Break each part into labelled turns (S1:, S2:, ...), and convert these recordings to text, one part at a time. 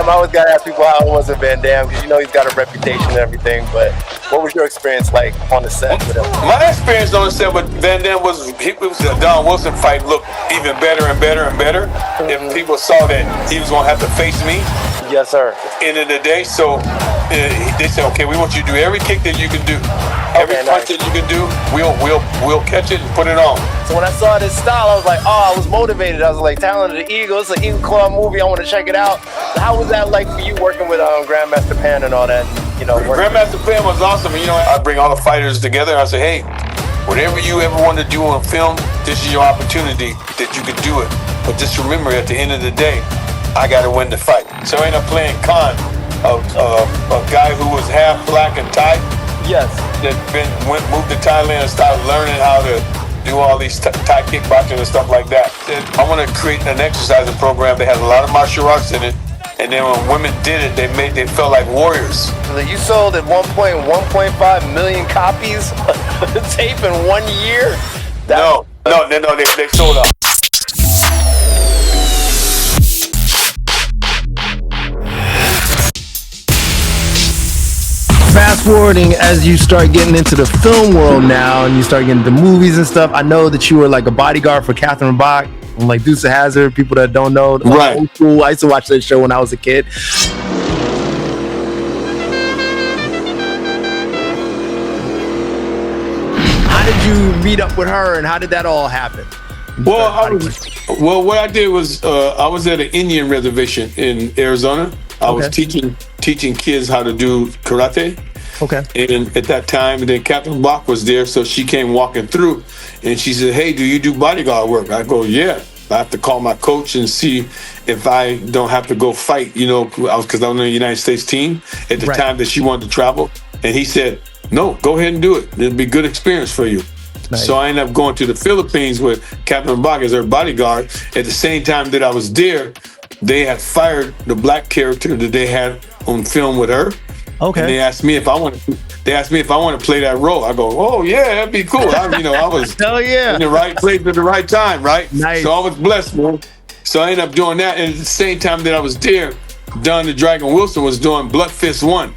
S1: I always gotta ask people how it was with Van Damme, because you know he's got a reputation and everything, but what was your experience like on the set with him?
S2: My experience on the set with Van Damme was the Don Wilson fight looked even better and better and better. If people saw that he was gonna have to face me.
S1: Yes, sir.
S2: End of the day, so they said, okay, we want you to do every kick that you can do. Every punch that you can do, we'll catch it and put it on.
S1: So when I saw this style, I was like, oh, I was motivated. I was like, Talent of the Eagle, it's an Eagle Claw movie, I want to check it out. So how was that like for you working with Grandmaster Pan and all that? You know,
S2: Grandmaster Pan was awesome. You know, I bring all the fighters together. I say, hey, whatever you ever want to do on film, this is your opportunity that you could do it. But just remember, at the end of the day, I got to win the fight. So I ended up playing Khan, a guy who was half black and Thai.
S1: Yes.
S2: That moved to Thailand and started learning how to do all these Thai kickboxing and stuff like that. I want to create an exercising program that has a lot of martial arts in it. And then when women did it, they felt like warriors.
S1: You sold at 1.5 million copies of the tape in 1 year?
S2: No, they sold out.
S3: Fast forwarding as you start getting into the film world now and you start getting into movies and stuff, I know that you were like a bodyguard for Quintin Rampage, like Deuce of Hazzard, people that don't know.
S2: Right.
S3: Old school. I used to watch that show when I was a kid. How did you meet up with her and how did that all happen?
S2: Well, what I did was I was at an Indian reservation in Arizona. I was teaching kids how to do karate.
S3: Okay.
S2: And at that time, then Captain Block was there, so she came walking through, and she said, "Hey, do you do bodyguard work?" I go, "Yeah." I have to call my coach and see if I don't have to go fight, you know, because I was on the United States team at the time that she wanted to travel. And he said, "No, go ahead and do it. It'll be a good experience for you." Nice. So I ended up going to the Philippines with Captain Block as her bodyguard. At the same time that I was there, they had fired the black character that they had on film with her. Okay. And they asked me if I want to play that role. I go, "Oh yeah, that'd be cool." I was
S3: hell yeah,
S2: in the right place at the right time, right?
S3: Nice.
S2: So I was blessed, man. So I ended up doing that, and at the same time that I was there, Don the Dragon Wilson was doing Blood Fist 1.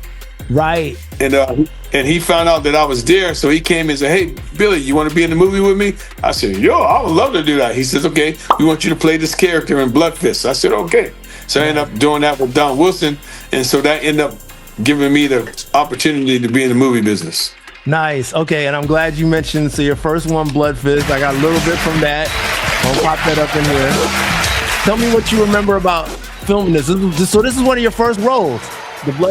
S3: Right.
S2: And he found out that I was there, so he came and said, "Hey, Billy, you want to be in the movie with me?" I said, "Yo, I would love to do that." He says, "Okay, we want you to play this character in Blood Fist." I said, "Okay." So I ended up doing that with Don Wilson, and so that ended up giving me the opportunity to be in the movie business.
S3: Nice. Okay, and I'm glad you mentioned, so your first one, Blood Fist. I got a little bit from that. I'll pop that up in here. Tell me what you remember about filming this. So this is one of your first roles.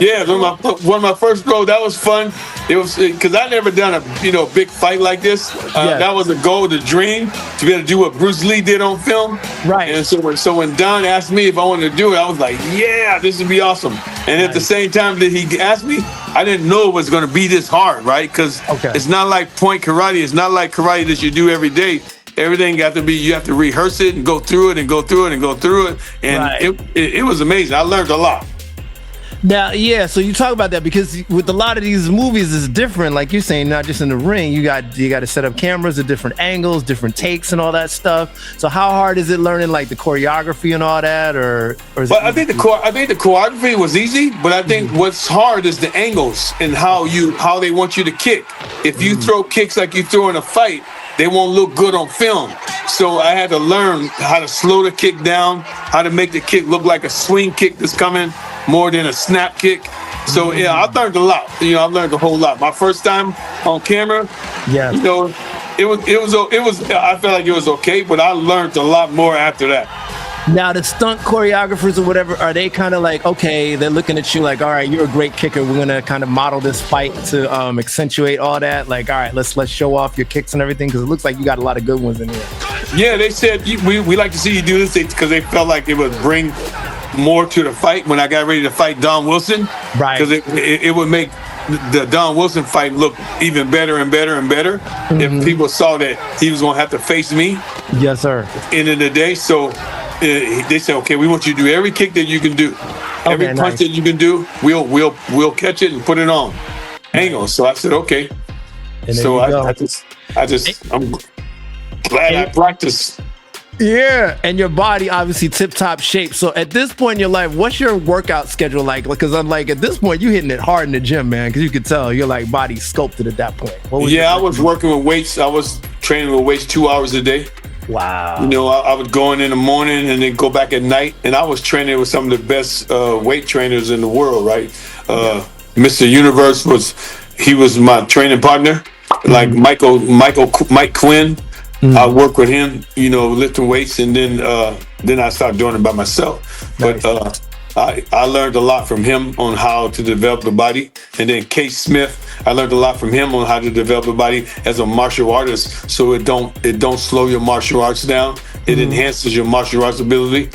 S2: Yeah, one of my first roles. That was fun. It was because I never done a big fight like this. That was the goal, the dream, to be able to do what Bruce Lee did on film.
S3: Right.
S2: And so when Don asked me if I wanted to do it, I was like, "Yeah, this would be awesome." And at the same time that he asked me, I didn't know it was going to be this hard, right? Because it's not like point karate. It's not like karate that you do every day. Everything got to be, you have to rehearse it and go through it and go through it and go through it. And it was amazing. I learned a lot.
S3: Now, yeah, so you talk about that because with a lot of these movies, it's different. Like you're saying, not just in the ring, you got to set up cameras at different angles, different takes and all that stuff. So how hard is it learning like the choreography and all that, or is
S2: I think the choreography was easy, but I think what's hard is the angles and how they want you to kick. If you throw kicks like you throw in a fight, they won't look good on film. So I had to learn how to slow the kick down, how to make the kick look like a swing kick that's coming more than a snap kick. So yeah, I learned a lot. I learned a whole lot. My first time on camera, it was. I felt like it was okay, but I learned a lot more after that.
S3: Now the stunt choreographers or whatever, are they kind of like, okay, they're looking at you like, all right, you're a great kicker. We're gonna kind of model this fight to accentuate all that. Like, all right, let's show off your kicks and everything because it looks like you got a lot of good ones in here.
S2: Yeah, they said we like to see you do this because they felt like it would bring more to the fight when I got ready to fight Don Wilson. Right. Because it would make the Don Wilson fight look even better and better and better if people saw that he was gonna have to face me.
S3: Yes, sir.
S2: End of the day, so. They said, "Okay, we want you to do every kick that you can do, every punch that you can do. We'll catch it and put it on angle." So I said, "Okay." And so I'm glad I practiced.
S3: Yeah, and your body obviously tip-top shape. So at this point in your life, what's your workout schedule like? Because I'm like, at this point, you hitting it hard in the gym, man, because you could tell you're like body sculpted at that point.
S2: I was working with weights. I was training with weights 2 hours a day.
S3: Wow.
S2: You know, I would go in the morning and then go back at night. And I was training with some of the best weight trainers in the world, right? Mr. Universe he was my training partner. Like Mike Quinn. I work with him, you know, lifting weights, and then I started doing it by myself. Nice. But I learned a lot from him on how to develop the body. And then Case Smith, I learned a lot from him on how to develop the body as a martial artist, so it don't slow your martial arts down. It enhances your martial arts ability.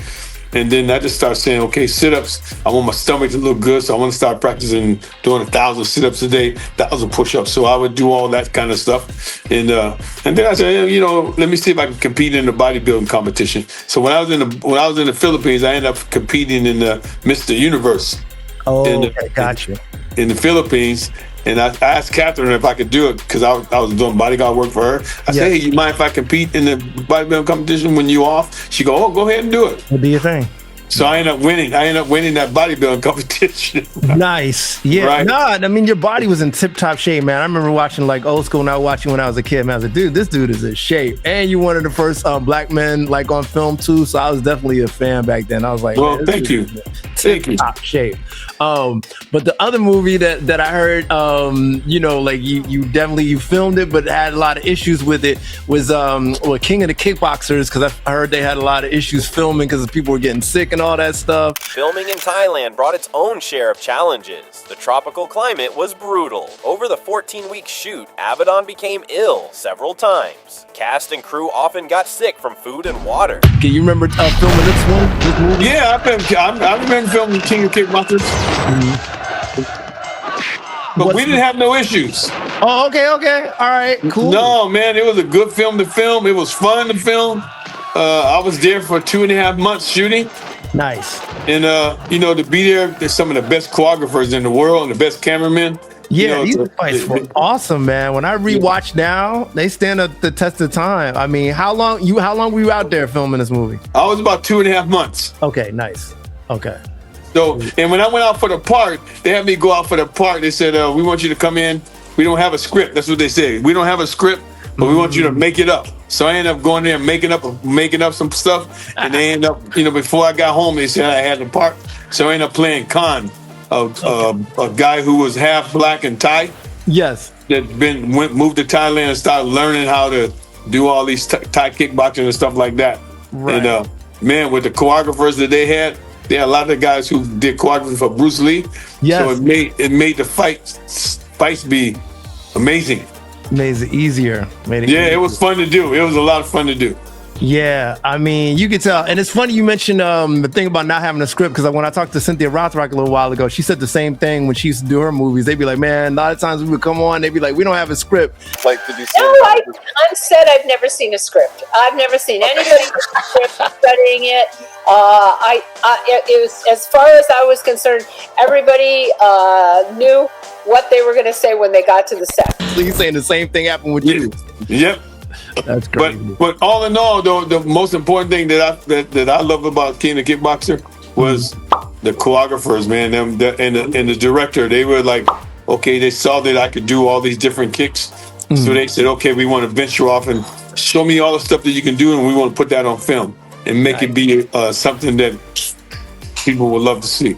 S2: And then I just started saying, okay, sit-ups. I want my stomach to look good, so I want to start practicing doing 1,000 sit-ups a day, 1,000 push-ups. So I would do all that kind of stuff. And then I said, you know, let me see if I can compete in the bodybuilding competition. So when I was in the Philippines, I ended up competing in the Mr. Universe.
S3: Oh, okay, gotcha.
S2: In the Philippines. And I asked Catherine if I could do it because I was doing bodyguard work for her. I said, hey, you mind if I compete in the bodybuilding competition when you off? She go, oh, go ahead and do it.
S3: What do you think?
S2: So I ended up winning. that bodybuilding competition.
S3: Nice. Yeah.
S2: Right?
S3: No, I mean, your body was in tip-top shape, man. I remember watching like old school, and I was watching when I was a kid, man. I was like, dude, this dude is in shape. And you one of the first black men like on film too. So I was definitely a fan back then. I was like,
S2: well, thank you.
S3: Tip-top shape. But the other movie that I heard, you know, like you filmed it, but had a lot of issues with it was King of the Kickboxers, because I heard they had a lot of issues filming because people were getting sick and all that stuff.
S4: Filming in Thailand brought its own share of challenges. The tropical climate was brutal. Over the 14-week shoot, Abaddon became ill several times. Cast and crew often got sick from food and water.
S3: Can you remember filming this movie?
S2: Yeah, I've been filming King of Kickboxers. But we didn't have no issues.
S3: Oh, okay. All right, cool.
S2: No, man, it was a good film to film. It was fun to film. I was there for 2.5 months shooting.
S3: Nice.
S2: And, you know, to be there, there's some of the best choreographers in the world and the best cameramen.
S3: Yeah,
S2: you know,
S3: these fights were awesome, man. When I rewatch now, they stand up the test of time. I mean, how long were you out there filming this movie?
S2: I was about 2.5 months.
S3: Okay, nice. Okay.
S2: So, and when I went out for the part, they had me go out for the part. They said, we want you to come in. We don't have a script. That's what they said. We don't have a script, but we want you to make it up. So I ended up going there and making up some stuff. And they ended up, you know, before I got home, they said I had the part. So I ended up playing Khan, a guy who was half black and Thai.
S3: Yes.
S2: That moved to Thailand and started learning how to do all these Thai kickboxing and stuff like that.
S3: Right.
S2: And man, with the choreographers that they had a lot of guys who did choreography for Bruce Lee.
S3: Yes.
S2: So it made the fights be amazing.
S3: Made it easier.
S2: It was fun to do. It was a lot of fun to do.
S3: Yeah, I mean, you could tell. And it's funny you mentioned the thing about not having a script, because when I talked to Cynthia Rothrock a little while ago, she said the same thing when she used to do her movies. They'd be like, man, a lot of times we would come on, they'd be like, we don't have a script.
S1: Like, did you see
S5: on set, I've never seen a script. I've never seen anybody with a script studying it. It was, as far as I was concerned, everybody knew what they were going to say when they got to the set.
S3: So you're saying the same thing happened with you?
S2: Yep.
S3: That's crazy.
S2: But all in all, though, the most important thing that I love about King of Kickboxer was the choreographers, man, and the director. They were like, okay, they saw that I could do all these different kicks, so they said, okay, we want to venture off and show me all the stuff that you can do, and we want to put that on film and make it be something that people would love to see.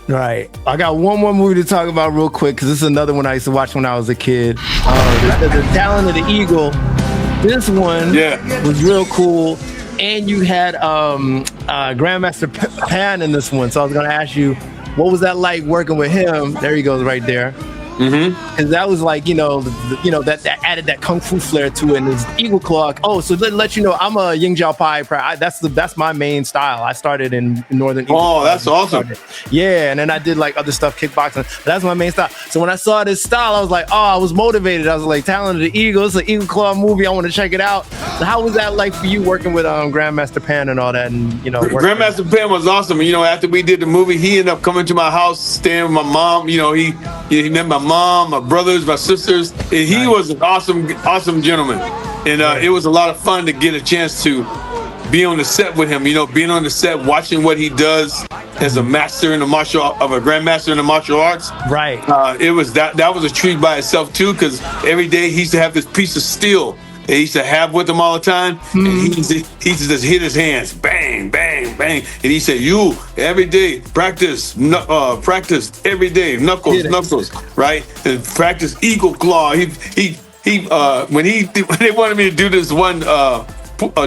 S3: Right. I got one more movie to talk about real quick, because this is another one I used to watch when I was a kid. The Talent of the Eagle. This one was real cool, and you had Grandmaster Pan in this one. So I was gonna ask you, what was that like working with him? There he goes, right there. Because that was like, that added that kung fu flair to it, and his eagle claw. Oh, so let you know, I'm a Ying Jiao Pai. That's my main style. I started in Northern.
S2: Oh, that's awesome.
S3: Yeah, and then I did like other stuff, kickboxing. But that's my main style. So when I saw this style, I was like, I was motivated. I was like, Talent of the Eagle. It's an Eagle Claw movie. I want to check it out. So how was that like for you working with Grandmaster Pan and all that? And
S2: Grandmaster Pan was awesome. After we did the movie, he ended up coming to my house, staying with my mom. He met my mom, my brothers, my sisters, and he was an awesome gentleman. And it was a lot of fun to get a chance to be on the set with him. You know, being on the set, watching what he does as a master in the grandmaster in the martial arts.
S3: Right.
S2: It was that was a treat by itself too, because every day he used to have this piece of steel that he used to have with him all the time, and he used to just hit his hands, bang, bang, bang, and he said, "You every day practice every day, knuckles, right, and practice eagle claw." When they wanted me to do this one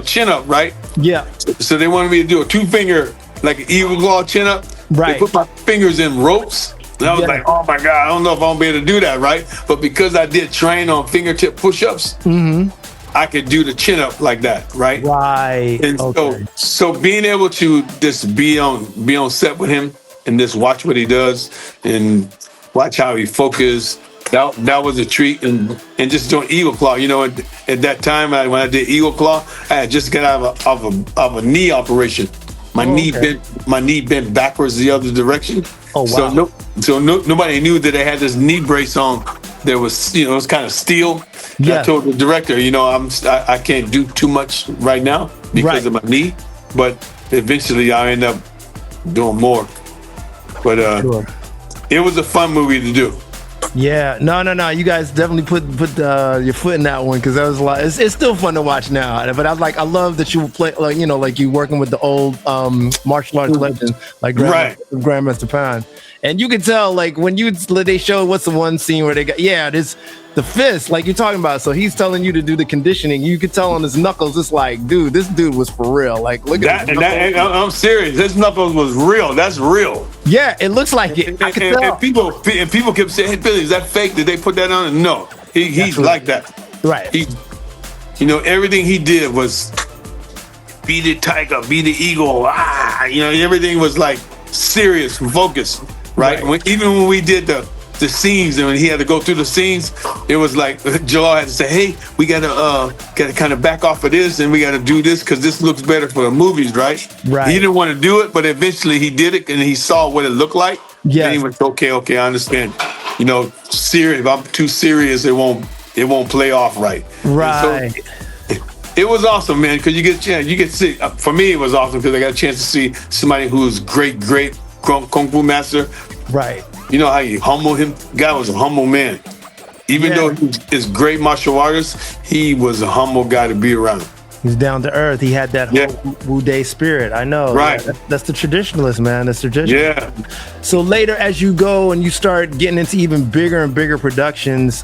S2: chin up, right?
S3: Yeah.
S2: So they wanted me to do a 2-finger, like an eagle claw chin up.
S3: Right.
S2: They put my fingers in ropes. And I was like, oh my God, I don't know if I'm gonna be able to do that, right? But because I did train on fingertip push-ups, I could do the chin up like that, right?
S3: Right.
S2: And
S3: Okay.
S2: so being able to just be on set with him and just watch what he does and watch how he focuses, that was a treat. And just doing Eagle Claw, you know, at that time when I did Eagle Claw, I had just got out of a knee operation. My knee bent backwards the other direction.
S3: Oh wow!
S2: So nobody knew that I had this knee brace on. That was, you know, it was kind of steel.
S3: Yeah.
S2: I told the director, you know, I can't do too much right now because of my knee, but eventually I'll end up doing more. But it was a fun movie to do.
S3: Yeah, no. You guys definitely put your foot in that one, because that was a lot. It's still fun to watch now. But I love that you play, like, you know, like you working with the old martial arts legend like Grandmaster Pan, and you can tell, like, when they show what's the one scene where they got this the fist, like you're talking about. So he's telling you to do the conditioning. You could tell on his knuckles. It's like, dude, this dude was for real. Like, look at
S2: that. I'm serious. His knuckles was real. That's real.
S3: Yeah, it looks like it. I can tell.
S2: And people kept saying, "Hey, Billy, is that fake? Did they put that on?" No, he's like that.
S3: Right.
S2: You know, everything he did was be the tiger, be the eagle. You know, everything was like serious, focused. Right. Even when we did the scenes, and when he had to go through the scenes, it was like Joel had to say, "Hey, we gotta kind of back off of this, and we gotta do this because this looks better for the movies, right?"
S3: Right.
S2: He didn't want to do it, but eventually he did it, and he saw what it looked like.
S3: Yeah.
S2: And he went, "Okay, I understand. You know, serious. If I'm too serious, it won't play off right."
S3: Right.
S2: So, it was awesome, man, because you get to see. For me, it was awesome because I got a chance to see somebody who was great kung fu master.
S3: Right.
S2: You know how you humble him? Guy was a humble man. Even though he was great martial artist, he was a humble guy to be around.
S3: He's down to earth. He had that whole Wu Day spirit. I know.
S2: Right.
S3: That's the traditionalist, man. That's tradition.
S2: Yeah.
S3: So later, as you go and you start getting into even bigger and bigger productions,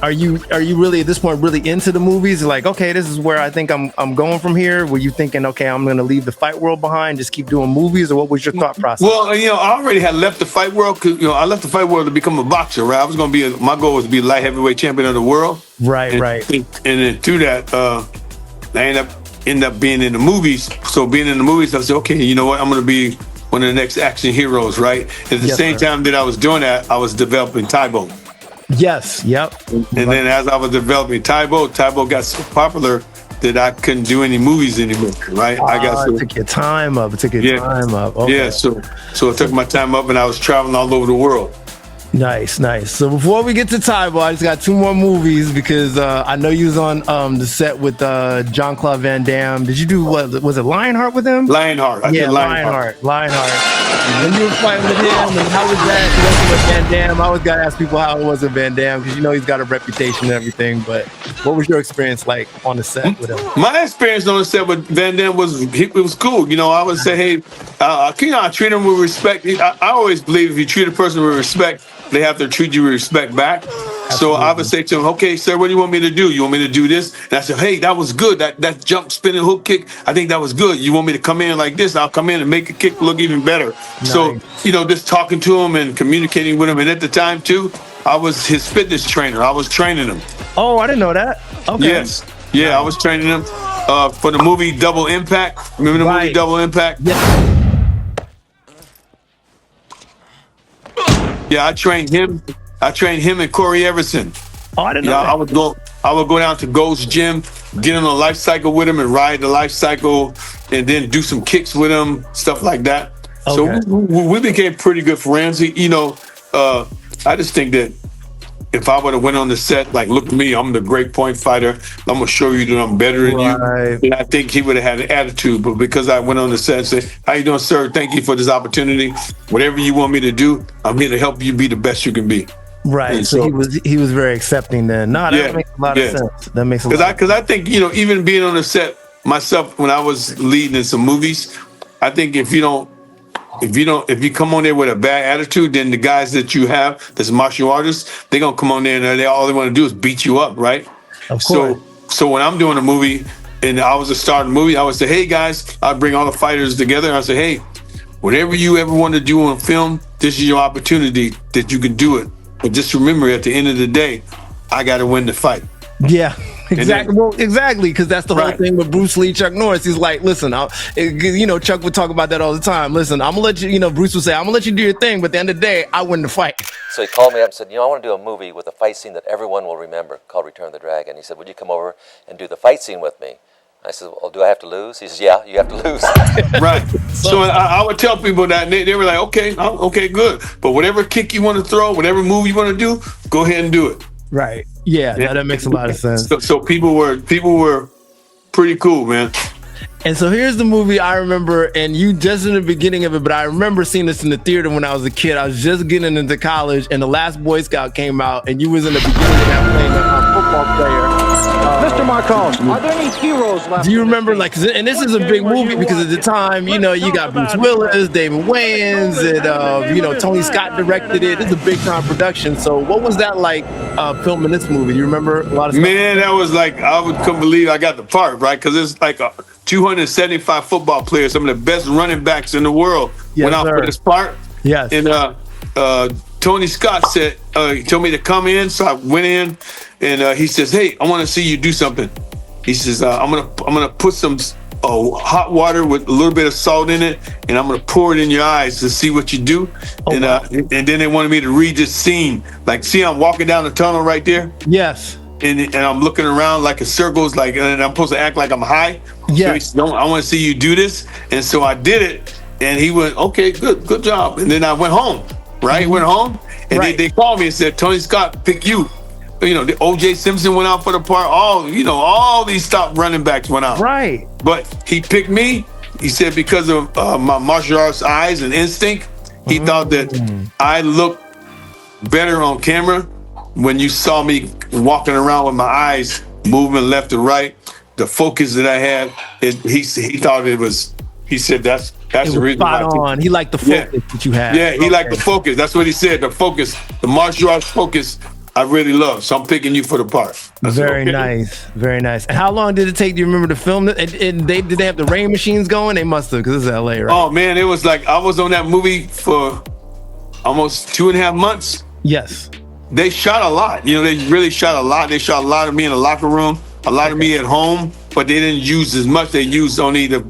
S3: are you really at this point really into the movies? Like, okay, this is where I think I'm going from here. Were you thinking, okay, I'm going to leave the fight world behind, just keep doing movies, or what was your thought process?
S2: Well, you know, I already had left the fight world because, you know, I left the fight world to become a boxer. Right, I was going to be my goal was to be light heavyweight champion of the world.
S3: Right.
S2: And then through that, I end up being in the movies. So being in the movies, I said, okay, you know what, I'm going to be one of the next action heroes. Right. At the same time that I was doing that, I was developing TAEBO.
S3: Yes. Yep.
S2: And then as I was developing TAEBO got so popular that I couldn't do any movies anymore, right?
S3: It took your time up. Okay.
S2: Yeah, so it took my time up, and I was traveling all over the world.
S3: Nice. So before we get to TAEBO, I just got two more movies because I know you was on the set with Jean Claude Van Damme. Did you do what? Was it Lionheart with him?
S2: Lionheart. I did Lionheart.
S3: When you were fighting with him, and how was that working with Van Damme? I always got to ask people how it was with Van Damme because you know he's got a reputation and everything. But what was your experience like on the set with him?
S2: My experience on the set with Van Damme was cool. You know, I would say, hey, I treat him with respect. I always believe if you treat a person with respect, they have to treat you with respect back. Absolutely. So I would say to him, okay, sir, what do you want me to do? You want me to do this? And I said, hey, that was good. That jump, spinning, hook kick, I think that was good. You want me to come in like this? I'll come in and make a kick look even better. Nice. So, you know, just talking to him and communicating with him. And at the time, too, I was his fitness trainer. I was training him.
S3: Oh, I didn't know that. Okay.
S2: Yes. Yeah, I was training him for the movie Double Impact. Remember the movie Double Impact?
S3: Yeah.
S2: Yeah, I trained him and Corey Everson.
S3: Oh, I didn't know that.
S2: I would go down to Gold's Gym, get on a life cycle with him and ride the life cycle, and then do some kicks with him, stuff like that. Okay. So we became pretty good friends. You know, I just think that if I would have went on the set, like, look at me, I'm the great point fighter. I'm gonna show you that I'm better than you. And I think he would have had an attitude. But because I went on the set and said, "How you doing, sir? Thank you for this opportunity. Whatever you want me to do, I'm here to help you be the best you can be."
S3: Right.
S2: And
S3: So he was very accepting then. No, that makes a lot of sense. That makes a lot.
S2: Because I think, you know, even being on the set myself when I was leading in some movies, I think if you come on there with a bad attitude, then the guys that you have that's martial artists, they're gonna come on there and all they want to do is beat you up, right?
S3: Of course.
S2: So when I'm doing a movie and I was a star in the movie, I would say, "Hey guys," I'd bring all the fighters together and I say, "Hey, whatever you ever want to do on film, this is your opportunity that you can do it. But just remember, at the end of the day, I got to win the fight."
S3: Yeah, exactly. Well, exactly, because that's the whole
S2: Right.
S3: thing with Bruce Lee, Chuck Norris. He's like, listen, you know, Chuck would talk about that all the time. Listen, I'm gonna let you, you know, Bruce would say, I'm gonna let you do your thing, but at the end of the day, I win the fight.
S6: So he called me up and said, I want to do a movie with a fight scene that everyone will remember called Return of the Dragon. He said, would you come over and do the fight scene with me? I said, well, do I have to lose? He says, yeah, you have to lose.
S2: Right. So I would tell people that, and they were like, okay, good. But whatever kick you want to throw, whatever move you want to do, go ahead and do it.
S3: Right. Yeah, no, that makes a lot of sense.
S2: So people were pretty cool, man.
S3: And so here's the movie I remember, and you just in the beginning of it, but I remember seeing this in the theater when I was a kid. I was just getting into college, and The Last Boy Scout came out, and you was in the beginning of that playing a football player.
S7: Mr. Marcos, are there any heroes left?
S3: Do you remember, like, and this is a big movie because at the time, you know, you got Bruce Willis, David Wayans, and, you know, Tony Scott directed it. It's a big time production. So what was that like filming this movie? You remember a lot of stuff?
S2: Man, that was like, couldn't believe I got the part, right? Because it's like 275 football players, some of the best running backs in the world went out for this part.
S3: Yes.
S2: And Tony Scott said, he told me to come in, so I went in, and he says, "Hey, I want to see you do something." He says, "I'm gonna put some hot water with a little bit of salt in it, and I'm gonna pour it in your eyes to see what you do." And then they wanted me to read this scene, like, see, I'm walking down the tunnel right there.
S3: Yes.
S2: And I'm looking around like a circle's like, and I'm supposed to act like I'm high.
S3: Yeah.
S2: So he said, I want to see you do this. And so I did it. And he went, "Okay, good job." And then I went home, right? Went home. And they called me and said, "Tony Scott picked you." You know, the O.J. Simpson went out for the part. All these top running backs went out.
S3: Right.
S2: But he picked me. He said because of my martial arts eyes and instinct, he thought that I looked better on camera when you saw me walking around with my eyes moving left to right. The focus that I had, he thought it was. He said that's the reason why.
S3: Spot on. He liked the focus that you had.
S2: Yeah, he liked the focus. That's what he said. The focus, the martial arts focus, I really love. So I'm picking you for the part.
S3: Very nice. Very nice. And how long did it take? Do you remember to film it? And did they have the rain machines going? They must have, because it's LA, right?
S2: Oh man, it was like I was on that movie for almost 2.5 months.
S3: Yes.
S2: They shot a lot. You know, they really shot a lot. They shot a lot of me in the locker room, a lot of me at home, but they didn't use as much. They used only to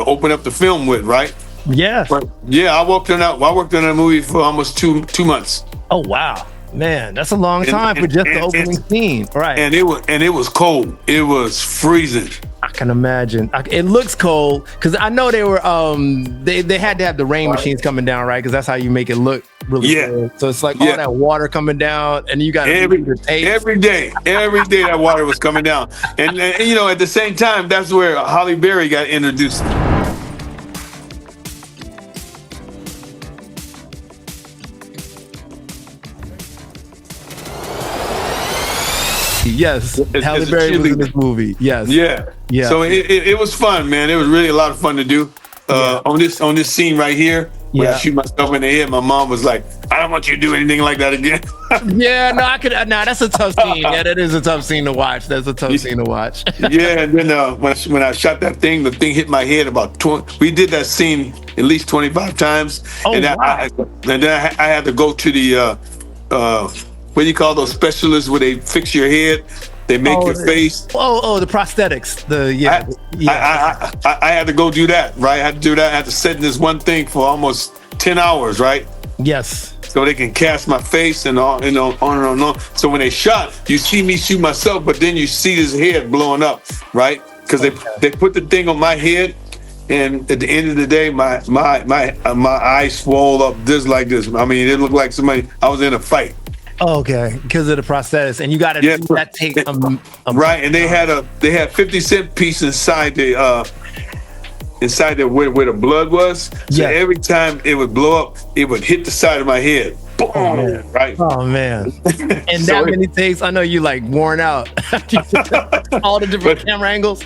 S2: open up the film with, right?
S3: Yeah.
S2: But yeah, I worked on that movie for almost two months.
S3: Oh wow, man, that's a long time for just the opening scene, right?
S2: And it was cold. It was freezing.
S3: I can imagine. It looks cold because I know they were they had to have the rain machines coming down, right? Because that's how you make it look really cold. So it's like all that water coming down, and you got
S2: every day that water was coming down, and you know, at the same time, that's where Holly Berry got introduced.
S3: Yes, Halle Berry was in this movie. Yes.
S2: Yeah. So it was fun, man. It was really a lot of fun to do. On this scene right here, when I shoot myself in the head, my mom was like, "I don't want you to do anything like that again."
S3: That's a tough scene. Yeah, that is a tough scene to watch. That's a tough scene to watch.
S2: Yeah, and then when I shot that thing, the thing hit my head about 20. We did that scene at least 25 times. And then I had to go to the what do you call those specialists where they fix your head? They make your face.
S3: The prosthetics.
S2: I had to go do that, right? I had to do that. I had to sit in this one thing for almost 10 hours, right?
S3: Yes.
S2: So they can cast my face and on and on. So when they shot, you see me shoot myself, but then you see his head blowing up, right? Because they put the thing on my head, and at the end of the day, my eyes swole up just like this. I mean, it looked like I was in a fight.
S3: Okay, because of the prosthetics, and you got to that take
S2: right. And they had 50-cent piece inside the where the blood was. So every time it would blow up, it would hit the side of my head. Boom!
S3: Oh,
S2: right.
S3: Oh man! And
S2: So
S3: that many takes, I know you like worn out. All the different camera angles.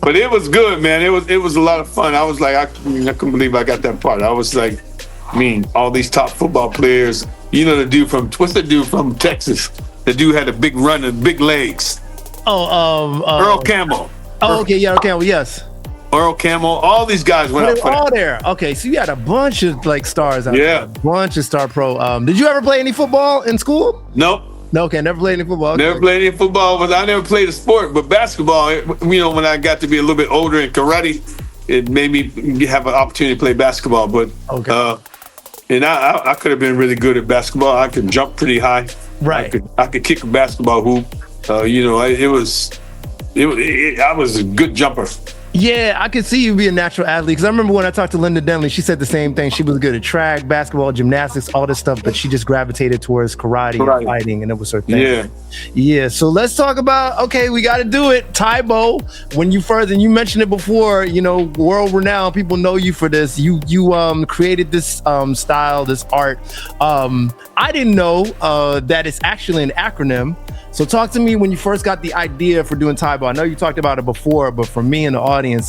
S2: But it was good, man. It was a lot of fun. I was like, I couldn't believe I got that part. I was like, all these top football players. You know, what's the dude from Texas? The dude had a big run and big legs. Earl Campbell.
S3: Oh, okay, yeah, Earl Campbell, yes.
S2: Earl Campbell, all these guys went up for
S3: all
S2: that.
S3: there. Okay, so you had a bunch of like stars out there.
S2: Yeah.
S3: A bunch of star pro. Did you ever play any football in school?
S2: Nope.
S3: No, okay, never played any football.
S2: Never played any football, but I never played a sport. But basketball, when I got to be a little bit older in karate, it made me have an opportunity to play basketball. But and I could have been really good at basketball. I could jump pretty high.
S3: Right.
S2: I could kick a basketball hoop. I was a good jumper.
S3: Yeah, I could see you be a natural athlete because I remember when I talked to Linda Denley, she said the same thing. She was good at track, basketball, gymnastics, all this stuff, but she just gravitated towards karate and fighting, and it was her thing.
S2: Yeah.
S3: Yeah. So let's talk about, okay, we got to do it. TAE BO, when you first, and you mentioned it before, world renowned, people know you for this. You created this style, this art. I didn't know that it's actually an acronym. So talk to me when you first got the idea for doing TAE BO. I know you talked about it before, but for me and the audience,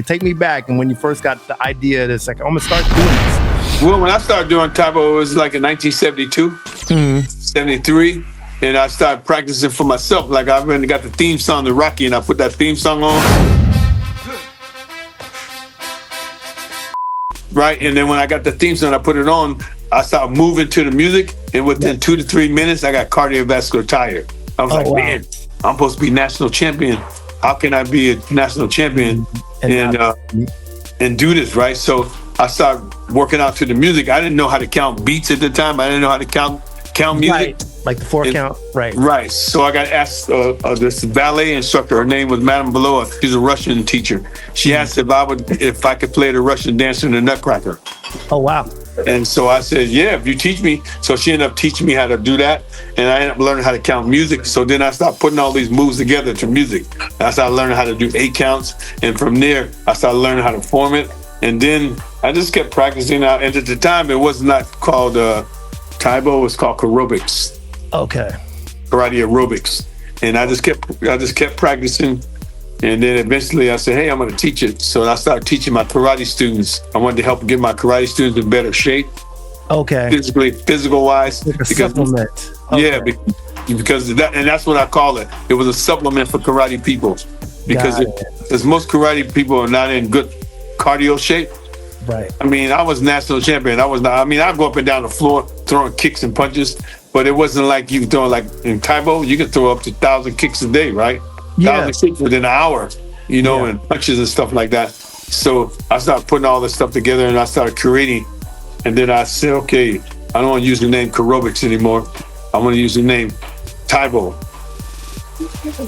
S3: take me back. And when you first got the idea, it's like, I'm gonna start doing this.
S2: Well, when I started doing TAE BO, it was like in 1972, 73. And I started practicing for myself. Like I really got the theme song to Rocky, and I put that theme song on. Right, and then when I got the theme song, I put it on, I started moving to the music, and within 2 to 3 minutes, I got cardiovascular tired. I was man, I'm supposed to be national champion. How can I be a national champion and do this, right? So I started working out to the music. I didn't know how to count beats at the time. I didn't know how to count music.
S3: Right. Like the 4 count, right?
S2: Right. So I got asked this ballet instructor. Her name was Madame Belova. She's a Russian teacher. She asked if I could play the Russian dancer in the Nutcracker.
S3: Oh wow!
S2: And so I said, yeah, if you teach me. So she ended up teaching me how to do that, and I ended up learning how to count music. So then I started putting all these moves together to music. I started learning how to do 8 counts, and from there I started learning how to form it. And then I just kept practicing out. And at the time, it was not called TAEBO. It was called aerobics.
S3: Okay.
S2: Karate aerobics. And I just kept practicing. And then eventually I said, hey, I'm going to teach it. So I started teaching my karate students. I wanted to help get my karate students in better shape.
S3: Okay.
S2: Physical wise.
S3: Like a supplement. Okay.
S2: Yeah, because that's what I call it. It was a supplement for karate people. Because most karate people are not in good cardio shape.
S3: Right.
S2: I mean, I was national champion. I'd go up and down the floor throwing kicks and punches, but it wasn't like you throwing like in TAEBO, you could throw up to 1,000 kicks a day, right?
S3: Yeah.
S2: 1,000 kicks within an hour, and punches and stuff like that. So I started putting all this stuff together and I started creating. And then I said, okay, I don't want to use the name aerobics anymore. I want to use the name TAEBO.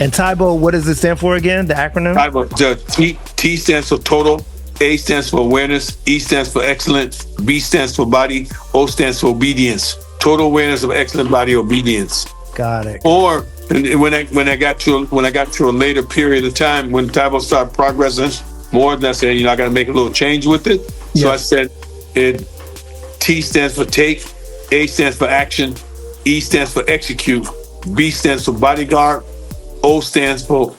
S3: And TAEBO, what does it stand for again? The acronym?
S2: TAEBO, T stands for total, A stands for awareness, E stands for excellent, B stands for body, O stands for obedience. Total awareness of excellent body obedience.
S3: Got it.
S2: Or when I got to a later period of time when TAEBO started progressing more, then I said, I got to make a little change with it.
S3: Yeah.
S2: So I said, T stands for take, A stands for action, E stands for execute, B stands for bodyguard, O stands for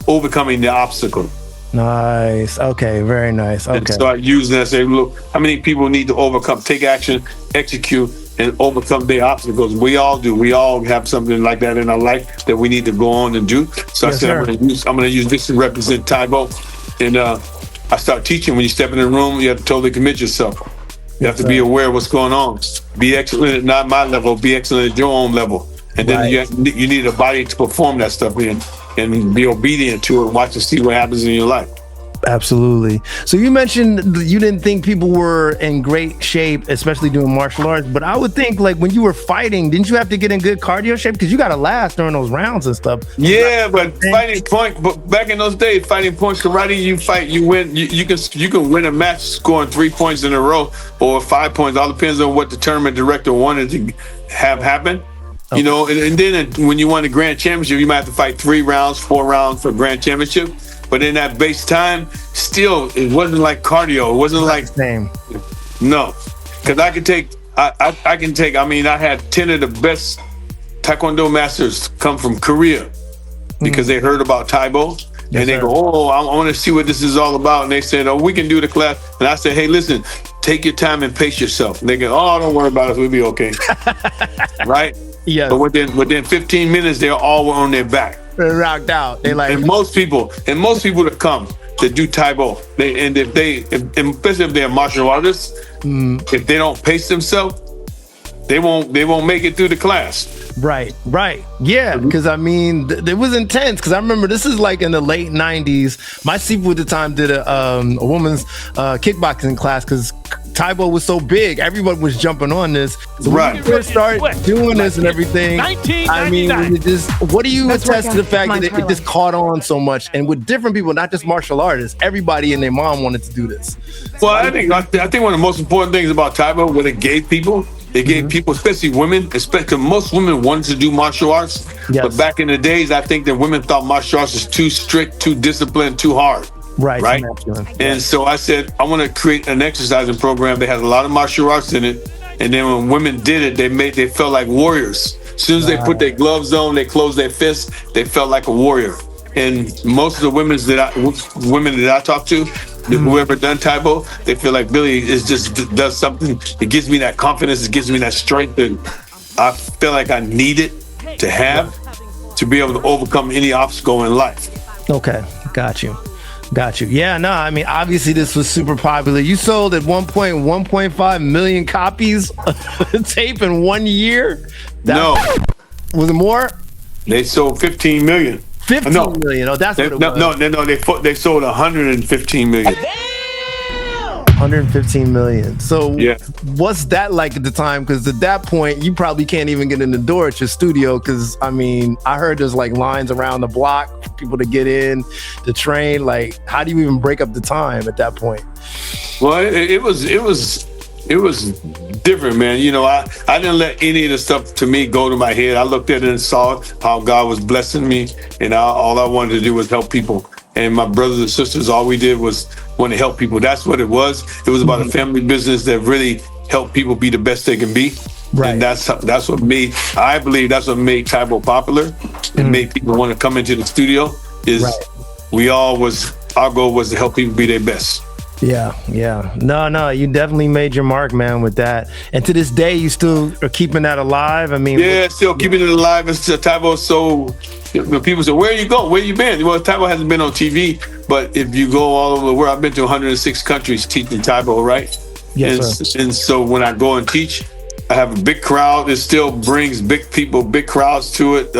S2: overcoming the obstacle.
S3: Nice. Okay. Very nice. Okay.
S2: And so I use that. I say, look, how many people need to overcome, take action, execute, and overcome their obstacles? We all do. We all have something like that in our life that we need to go on and do. So I said, I'm going to use this to represent TAEBO. And I start teaching. When you step in the room, you have to totally commit yourself. You have to be aware of what's going on. Be excellent at not my level. Be excellent at your own level. And then you need a body to perform that stuff in and be obedient to it and watch and see what happens in your life.
S3: Absolutely. So you mentioned you didn't think people were in great shape, especially doing martial arts. But I would think like when you were fighting, didn't you have to get in good cardio shape? Because you got to last during those rounds and stuff.
S2: Yeah, but back in those days, fighting points karate, you win. You can win a match scoring 3 points in a row or 5 points. All depends on what the tournament director wanted to have happen. You know, and then when you won the grand championship, you might have to fight 3 rounds, 4 rounds for grand championship. But in that base time, still, it wasn't like cardio. It wasn't like
S3: same.
S2: No, because I can take. I mean, I had 10 of the best Taekwondo masters come from Korea because they heard about TAE BO. And they go, oh, I want to see what this is all about. And they said, oh, we can do the class. And I said, hey, listen, take your time and pace yourself. And they go, oh, don't worry about us. We'll be okay. Right?
S3: Yeah.
S2: But within 15 minutes, they're all on their back.
S3: They're rocked out. They like,
S2: and most people that come to do TAE BO, especially if they're martial artists, if they don't pace themselves, they won't make it through the class.
S3: Right. Yeah, because I mean, it was intense. Because I remember this is like in the late 90s. My seafood at the time did a woman's kickboxing class because TAE BO was so big. Everyone was jumping on this. So when you first started doing this and everything, I mean, what do you attest to the fact that it just caught on so much? And with different people, not just martial artists, everybody and their mom wanted to do this.
S2: Well, I think one of the most important things about TAE BO, what it gave people, especially women, especially most women wanted to do martial arts. Yes. But back in the days, I think that women thought martial arts was too strict, too disciplined, too hard. Right. And so I said, I want to create an exercising program that has a lot of martial arts in it. And then when women did it, they felt like warriors. As soon as they put their gloves on, they closed their fists, they felt like a warrior. And most of the women that I talk to, whoever done TAE BO, they feel like Billy does something. It gives me that confidence. It gives me that strength. And I feel like I need it to have to be able to overcome any obstacle in life.
S3: Okay, got you. Yeah, no, I mean, obviously this was super popular. You sold at 1.5 million copies of tape in 1 year?
S2: No.
S3: Was it more?
S2: They sold 15 million.
S3: 15 million. Oh, that's what it was.
S2: No. They sold 115 million.
S3: 115 million. So what's that like at the time? Because at that point, you probably can't even get in the door at your studio. Because I mean, I heard there's like lines around the block for people to get in to train. Like, how do you even break up the time at that point?
S2: Well, it was different, man. You know, I didn't let any of the stuff to me go to my head. I looked at it and saw how God was blessing me, and all I wanted to do was help people. And my brothers and sisters, all we did was want to help people. That's what it was. It was about a family business that really helped people be the best they can be. Right. And that's what made, I believe that's what made TAE BO popular and made people want to come into the studio is our goal was to help people be their best.
S3: Yeah. No, you definitely made your mark, man, with that. And to this day, you still are keeping that alive? I mean,
S2: still keeping it alive. It's TAE BO. So people say, where you go? Where you been? Well, TAE BO hasn't been on TV, but if you go all over the world, I've been to 106 countries teaching TAE BO, right? Yes, and so when I go and teach, I have a big crowd. It still brings big crowds to it.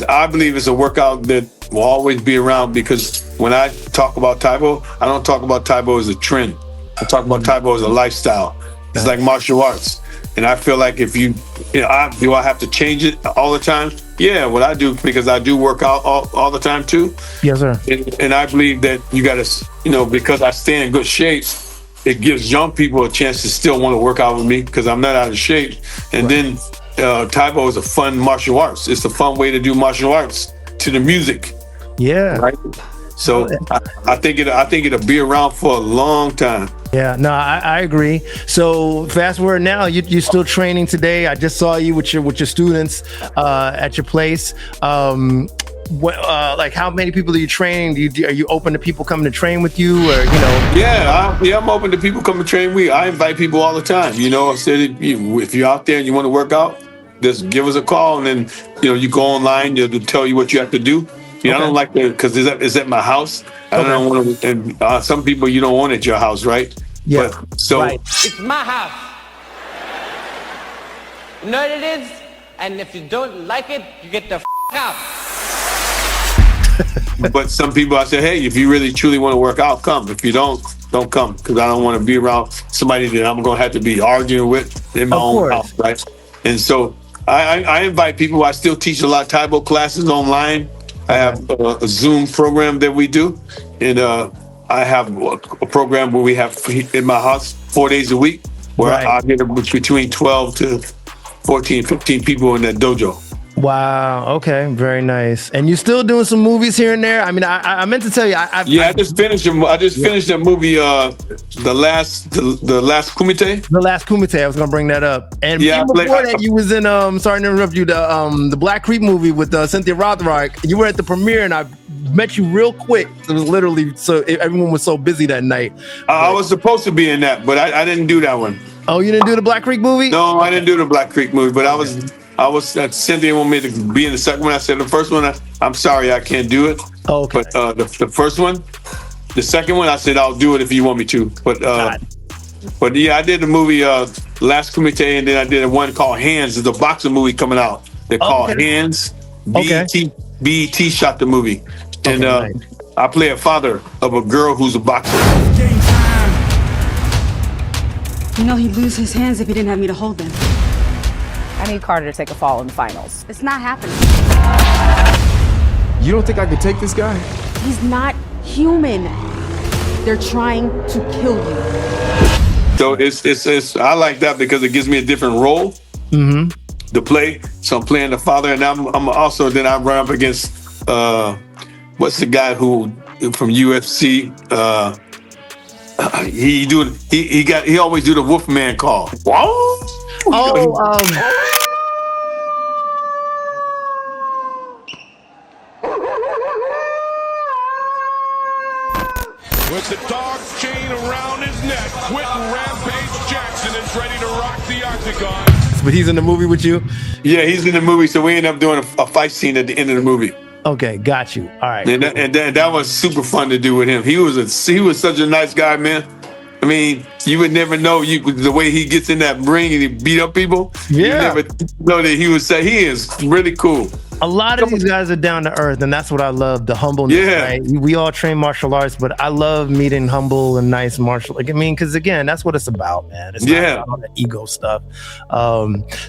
S2: I believe it's a workout that will always be around because when I talk about TAE BO, I don't talk about TAE BO as a trend. I talk about TAE BO as a lifestyle. It's like martial arts. And I feel like if do I have to change it all the time? Yeah, what I do, because I do work out all the time too. Yes, sir. And I believe that you got to, because I stay in good shape, it gives young people a chance to still want to work out with me because I'm not out of shape. And then TAE BO is a fun martial arts. It's a fun way to do martial arts to the music. Yeah. Right. So I think it'll be around for a long time. Yeah, no, I agree. So fast forward now, you're still training today. I just saw you with your students at your place. Like how many people are you training? Are you open to people coming to train with you, or Yeah, I'm open to people coming to train with me. I invite people all the time. I said if you're out there and you want to work out, just give us a call, and then you go online. They'll tell you what you have to do. I don't like that because it's at my house. I don't want to. And some people you don't want at your house, right? Yeah. Right.
S8: It's my house. You know what it is? And if you don't like it, you get the out.
S2: But some people, I say, hey, if you really truly want to work out, come. If you don't come, because I don't want to be around somebody that I'm going to have to be arguing with in my own house, right? And so I invite people. I still teach a lot of TAE BO classes online. I have a Zoom program that we do, and I have a program where we have in my house 4 days a week, where I get between 12 to 14, 15 people in that dojo.
S3: Wow. Okay. Very nice. And you still doing some movies here and there? I mean, I meant to tell you. I
S2: just finished. I just finished that movie. The last Kumite.
S3: The last Kumite. I was gonna bring that up. And before that, you was in. Sorry to interrupt you. The Black Creek movie with Cynthia Rothrock. You were at the premiere, and I met you real quick. It was literally everyone was so busy that night.
S2: I was supposed to be in that, but I didn't do that one.
S3: Oh, you didn't do the Black Creek movie?
S2: No, I didn't do the Black Creek movie, but I was Cynthia wanted me to be in the second one. I said the first one, I'm sorry, I can't do it.
S3: Okay.
S2: But the first one, the second one, I said I'll do it if you want me to. But yeah, I did the movie Last Kumite, and then I did one called Hands. There's a boxing movie coming out. They're called Hands. BET shot the movie, and I play a father of a girl who's a boxer.
S9: You know he'd lose his hands if he didn't have me to hold them.
S10: I need Carter to take a fall in the finals.
S9: It's not happening.
S11: You don't think I could take this guy?
S9: He's not human. They're trying to kill you.
S2: So it's I like that because it gives me a different role to play. So I'm playing the father, and I'm also then I run up against what's the guy who from UFC? He always do the Wolfman call.
S12: With the dog chain around his neck, Quintin Rampage Jackson is ready to rock the octagon.
S3: But he's in the movie with you?
S2: Yeah, he's in the movie, so we end up doing a fight scene at the end of the movie.
S3: Okay, got you. All right.
S2: And that was super fun to do with him. He was such a nice guy, man. I mean, you would never know the way he gets in that ring and he beat up people.
S3: Yeah.
S2: You never know that he is really cool.
S3: A lot of these guys are down to earth, and that's what I love, the humbleness.
S2: Yeah.
S3: Right? We all train martial arts, but I love meeting humble and nice martial. Because again, that's what it's about, man. It's not about all the ego stuff.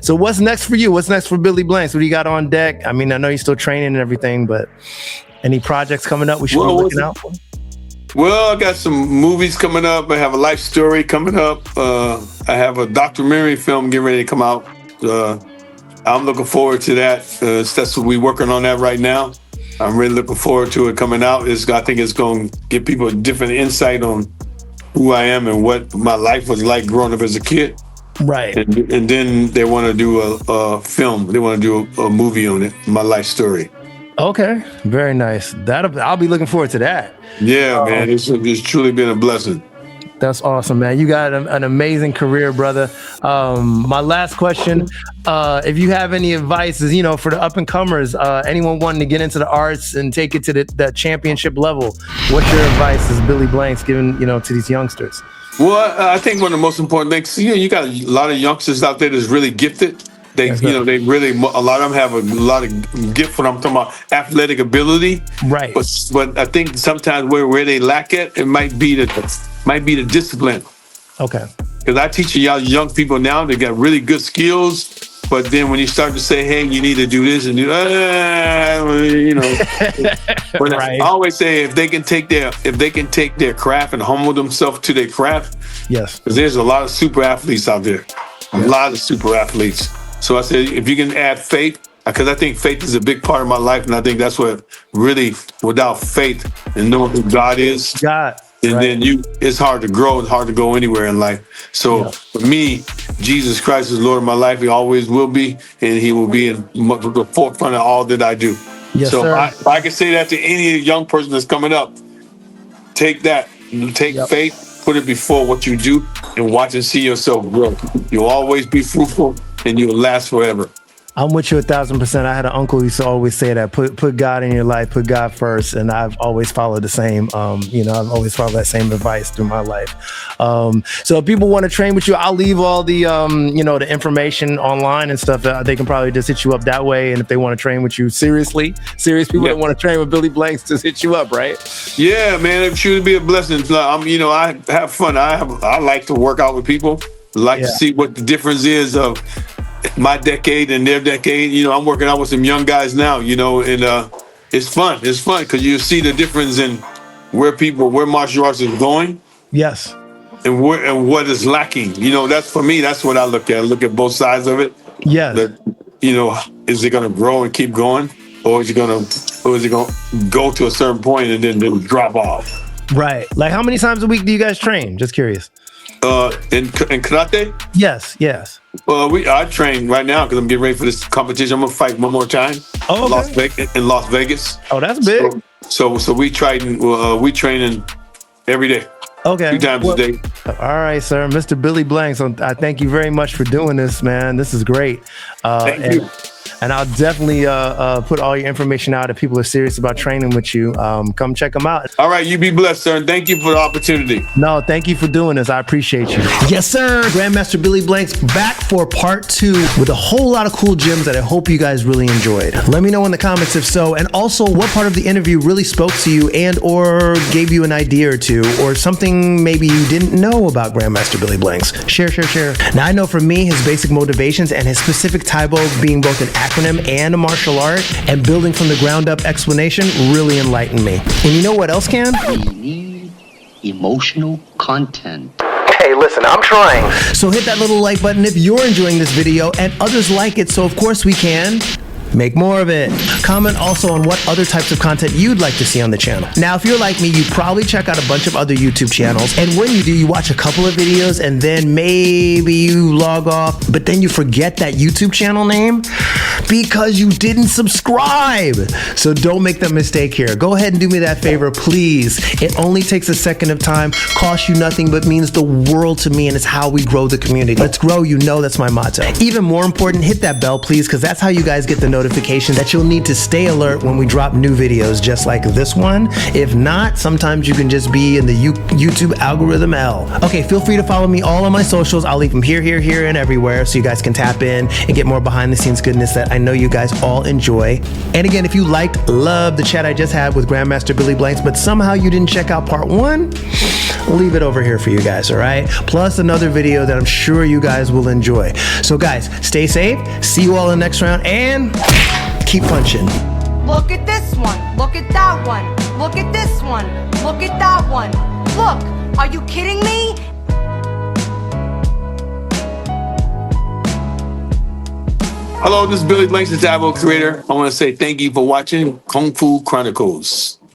S3: So what's next for you? What's next for Billy Blanks? What do you got on deck? I mean, I know you're still training and everything, but any projects coming up we should be looking out for?
S2: Well, I got some movies coming up. I have a life story coming up. I have a documentary film getting ready to come out. I'm looking forward to that. That's what we're working on that right now. I'm really looking forward to it coming out. I think it's going to give people a different insight on who I am and what my life was like growing up as a kid.
S3: Right.
S2: And then they want to do a film. They want to do a movie on it, my life story.
S3: Okay, very nice. I'll be looking forward to that.
S2: Yeah, man, it's truly been a blessing.
S3: That's awesome, man. You got an amazing career, brother. My last question, if you have any advice, is for the up and comers, anyone wanting to get into the arts and take it to the championship level, what's your advice as Billy Blanks giving to these youngsters?
S2: Well, I think one of the most important things, you got a lot of youngsters out there that's really gifted. They really, a lot of them have a lot of gift when I'm talking about athletic ability.
S3: Right.
S2: But I think sometimes where they lack it might be the discipline.
S3: Okay.
S2: Because I teach y'all young people now, they got really good skills, but then when you start to say, hey, you need to do this and do but right. I always say if they can take their craft and humble themselves to their craft.
S3: Yes.
S2: Because there's a lot of super athletes out there. A lot of super athletes. So I said, if you can add faith, because I think faith is a big part of my life, and I think that's what really, without faith and knowing who God is, then it's hard to grow, it's hard to go anywhere in life. So for me, Jesus Christ is Lord of my life. He always will be, and he will be in the forefront of all that I do.
S3: Yes,
S2: so
S3: sir.
S2: I can say that to any young person that's coming up. Take faith, put it before what you do, and watch and see yourself grow. You'll always be fruitful, and you'll last forever.
S3: I'm with you 1,000%. I had an uncle who used to always say that, put God in your life, put God first. And I've always followed the same, I've always followed that same advice through my life. So if people want to train with you, I'll leave all the, the information online and stuff. They can probably just hit you up that way. And if they want to train with you serious people that want to train with Billy Blanks, just hit you up, right?
S2: Yeah, man, it should be a blessing. I have fun. I like to work out with people. To see what the difference is of my decade and their decade. I'm working out with some young guys now, and it's fun. It's fun because you see the difference in where martial arts is going.
S3: Yes.
S2: And what is lacking. That's for me, that's what I look at. I look at both sides of it.
S3: Yes.
S2: That, you know, is it going to grow and keep going, or is it going to go to a certain point and then drop off?
S3: Right. Like, how many times a week do you guys train? Just curious.
S2: In karate?
S3: Yes.
S2: I train right now because I'm getting ready for this competition. I'm gonna fight one more time.
S3: Oh, okay.
S2: in Las Vegas.
S3: Oh, that's big.
S2: So we training every day.
S3: Okay.
S2: 2 times a day.
S3: All right, sir. Mr. Billy Blanks, I thank you very much for doing this, man. This is great.
S2: Thank you.
S3: And I'll definitely put all your information out if people are serious about training with you. Come check them out.
S2: All right, you be blessed, sir. And thank you for the opportunity.
S3: No, thank you for doing this. I appreciate you. Yes, sir. Grandmaster Billy Blanks back for part 2 with a whole lot of cool gems that I hope you guys really enjoyed. Let me know in the comments if so, and also what part of the interview really spoke to you and or gave you an idea or two, or something maybe you didn't know about Grandmaster Billy Blanks. Share. Now, I know for me, his basic motivations and his specific TAEBO being both an acronym and a martial art and building from the ground up explanation really enlightened me. And you know what else can?
S11: We need emotional content.
S3: Hey, listen, I'm trying. So hit that little like button if you're enjoying this video and others like it, so of course we can make more of it. Comment also on what other types of content you'd like to see on the channel. Now, if you're like me, you probably check out a bunch of other YouTube channels, and when you do, you watch a couple of videos and then maybe you log off, but then you forget that YouTube channel name because you didn't subscribe. So don't make that mistake here. Go ahead and do me that favor, please. It only takes a second of time, costs you nothing, but means the world to me, and it's how we grow the community. Let's grow, you know that's my motto. Even more important, hit that bell, please, because that's how you guys get the notification that you'll need to stay alert when we drop new videos just like this one. If not, sometimes you can just be in the YouTube algorithm L. Okay, feel free to follow me all on my socials. I'll leave them here, and everywhere so you guys can tap in and get more behind the scenes goodness that I know you guys all enjoy. And again, if you loved the chat I just had with Grandmaster Billy Blanks, but somehow you didn't check out part 1, I'll leave it over here for you guys, all right? Plus another video that I'm sure you guys will enjoy. So guys, stay safe. See you all in the next round, and keep punching.
S9: Look at this one. Look at that one. Look at this one. Look at that one. Look, are you kidding me?
S2: Hello, this is Billy Blanks, the TAE BO creator. I want to say thank you for watching Kung Fu Chronicles.